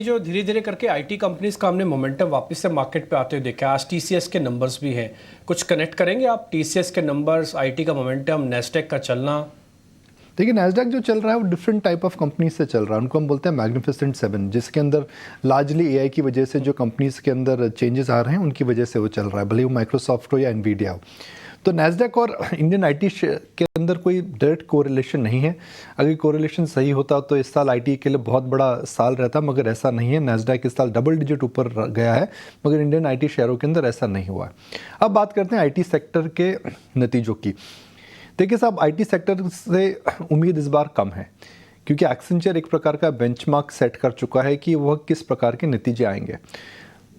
जो धीरे धीरे करके आईटी कंपनीज का हमने मोमेंटम वापस से मार्केट पे आते हुए देखा। आज टीसीएस के नंबर्स भी हैं, कुछ कनेक्ट करेंगे आप? टीसीएस के नंबर्स, आईटी का मोमेंटम, नेस्डेक का चलना। देखिए, नैस्डैक जो चल रहा है वो डिफरेंट टाइप ऑफ कंपनीज से चल रहा है। उनको हम बोलते हैं मैग्निफिसेंट सेवन, जिसके अंदर लार्जली एआई की वजह से जो कंपनीज के अंदर चेंजेस आ रहे हैं उनकी वजह से वो चल रहा है, भले वो माइक्रोसॉफ्ट हो या एनवीडिया हो। तो नैस्डैक और इंडियन आईटी के अंदर कोई डायरेक्ट कोरिलेशन नहीं है। अगर कोरिलेशन सही होता तो इस साल आईटी के लिए बहुत बड़ा साल रहता, मगर ऐसा नहीं है। नैस्डैक इस साल डबल डिजिट ऊपर गया है, मगर इंडियन आईटी शेयरों के अंदर ऐसा नहीं हुआ है। अब बात करते हैं आईटी सेक्टर के नतीजों की। देखिए साहब, आईटी सेक्टर से उम्मीद इस बार कम है, क्योंकि एक्सेंचर एक प्रकार का बेंचमार्क सेट कर चुका है कि वह किस प्रकार के नतीजे आएंगे।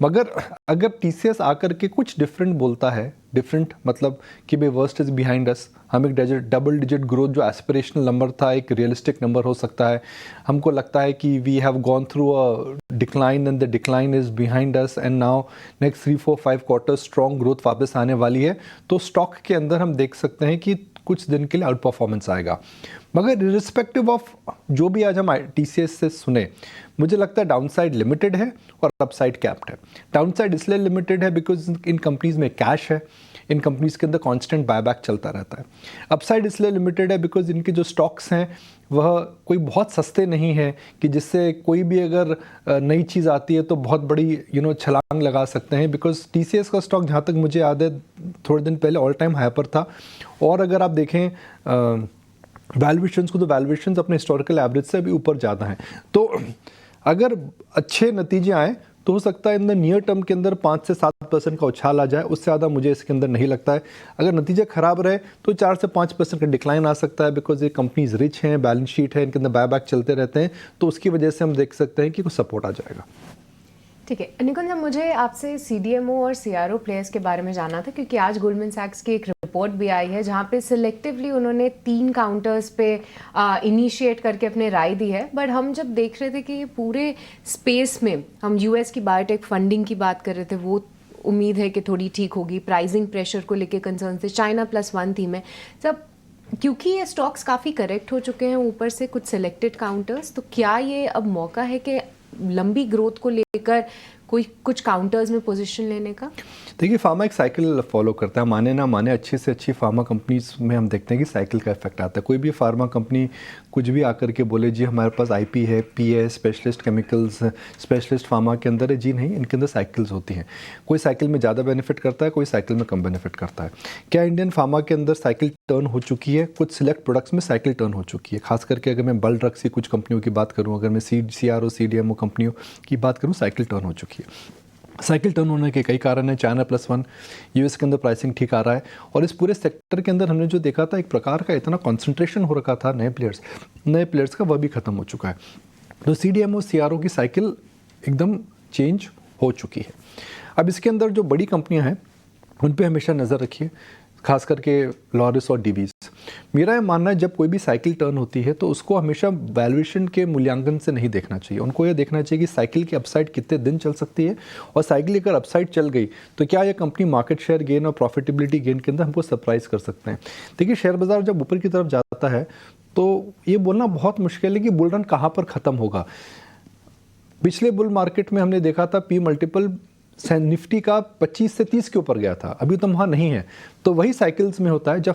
मगर अगर टीसीएस आकर के कुछ डिफरेंट बोलता है, डिफरेंट मतलब कि भाई वर्स्ट इज बिहाइंड अस, हम एक डबल डिजिट ग्रोथ जो एस्पिरेशनल नंबर था एक रियलिस्टिक नंबर हो सकता है। हमको लगता है कि we have gone through a decline and the decline is behind us and now next 3-4-5 quarter strong growth वापस आने वाली है। तो स्टॉक के अंदर हम देख सकते हैं कि कुछ दिन के लिए आउट परफॉर्मेंस आएगा। मगर रिस्पेक्टिव ऑफ जो भी आज हम टीसीएस से सुने, मुझे लगता है डाउनसाइड लिमिटेड है और अपसाइड कैप्ड है। डाउनसाइड इसलिए लिमिटेड है बिकॉज इन कंपनीज में कैश है, इन कंपनीज के अंदर कांस्टेंट बायबैक चलता रहता है। अपसाइड इसलिए लिमिटेड है बिकॉज इनके जो स्टॉक्स हैं वह कोई बहुत सस्ते नहीं है कि जिससे कोई भी अगर नई चीज़ आती है तो बहुत बड़ी छलांग लगा सकते हैं। बिकॉज टीसीएस का स्टॉक जहाँ तक मुझे याद है थोड़े दिन पहले ऑल टाइम हाई पर था, और अगर आप देखें वैल्यूएशंस को तो वैल्यूएशंस अपने हिस्टोरिकल एवरेज से भी ऊपर ज़्यादा हैं। तो अगर अच्छे नतीजे आए तो हो सकता है इन द नियर टर्म के अंदर 5 से 7% का उछाल आ जाए, उससे ज़्यादा मुझे इसके अंदर नहीं लगता है। अगर नतीजे खराब रहे तो 4 से 5% का डिक्लाइन आ सकता है, बिकॉज ये कंपनीज रिच हैं, बैलेंस शीट है, इनके अंदर बायबैक चलते रहते हैं, तो उसकी वजह से हम देख सकते हैं कि कुछ सपोर्ट आ जाएगा। ठीक है निकुंज, मुझे आपसे सीडीएमओ और सीआरओ प्लेयर्स के बारे में जानना था, क्योंकि आज गोल्डमैन सैक्स की एक रिपोर्ट भी आई है जहां पे सिलेक्टिवली उन्होंने 3 काउंटर्स पे इनिशिएट करके अपने राय दी है। बट हम जब देख रहे थे कि ये पूरे स्पेस में हम यूएस की बायोटेक फंडिंग की बात कर रहे थे, वो उम्मीद है कि थोड़ी ठीक होगी। प्राइसिंग प्रेशर को लेकर कंसर्न थे, चाइना +1 थीम है सब, क्योंकि ये स्टॉक्स काफ़ी करेक्ट हो चुके हैं ऊपर से कुछ सिलेक्टेड काउंटर्स। तो क्या ये अब मौका है कि लंबी ग्रोथ को लेकर कोई कुछ काउंटर्स में पोजीशन लेने का? देखिए, फार्मा एक साइकिल फॉलो करता है, माने ना माने। अच्छी से अच्छी फार्मा कंपनीज में हम देखते हैं कि साइकिल का इफेक्ट आता है। कोई भी फार्मा कंपनी कुछ भी आकर के बोले जी हमारे पास आईपी है, पीए, स्पेशलिस्ट केमिकल्स, स्पेशलिस्ट फार्मा के अंदर है, जी नहीं, इनके अंदर साइकिल्स होती हैं। कोई साइकिल में ज़्यादा बेनिफिट करता है, कोई साइकिल में कम बेनिफिट करता है। क्या इंडियन फार्मा के अंदर साइकिल टर्न हो चुकी है? कुछ सिलेक्ट प्रोडक्ट्स में साइकिल टर्न हो चुकी है, खास करके अगर मैं बल ड्रग्स की कुछ कंपनियों की बात करूँ, अगर मैं सीआरओ सीडीएमओ कंपनियों की बात करूँ, साइकिल टर्न हो चुकी है। साइकिल टर्न होने के कई कारण हैं। चाइना +1, यूएस के अंदर प्राइसिंग ठीक आ रहा है, और इस पूरे सेक्टर के अंदर हमने जो देखा था एक प्रकार का इतना कंसंट्रेशन हो रखा था नए प्लेयर्स का, वह भी खत्म हो चुका है। तो सीडीएमओ सीआरओ की साइकिल एकदम चेंज हो चुकी है। अब इसके अंदर जो बड़ी कंपनियां हैं उन पे हमेशा नज़र रखिए, खास करके लॉरिस और डीवीज। मेरा ये मानना है जब कोई भी साइकिल टर्न होती है तो उसको हमेशा वैल्यूएशन के मूल्यांकन से नहीं देखना चाहिए। उनको ये देखना चाहिए कि साइकिल की अपसाइड कितने दिन चल सकती है, और साइकिल अगर अपसाइड चल गई तो क्या ये कंपनी मार्केट शेयर गेन और प्रॉफिटेबिलिटी गेन के अंदर हमको सरप्राइज कर सकते हैं। देखिए, शेयर बाजार जब ऊपर की तरफ जाता है तो ये बोलना बहुत मुश्किल है कि बुल रन कहाँ पर ख़त्म होगा। पिछले बुल मार्केट में हमने देखा था पी मल्टीपल निफ्टी का 25 से 30 के ऊपर गया था, अभी तो वहाँ नहीं है। तो वही साइकिल्स में होता है, जब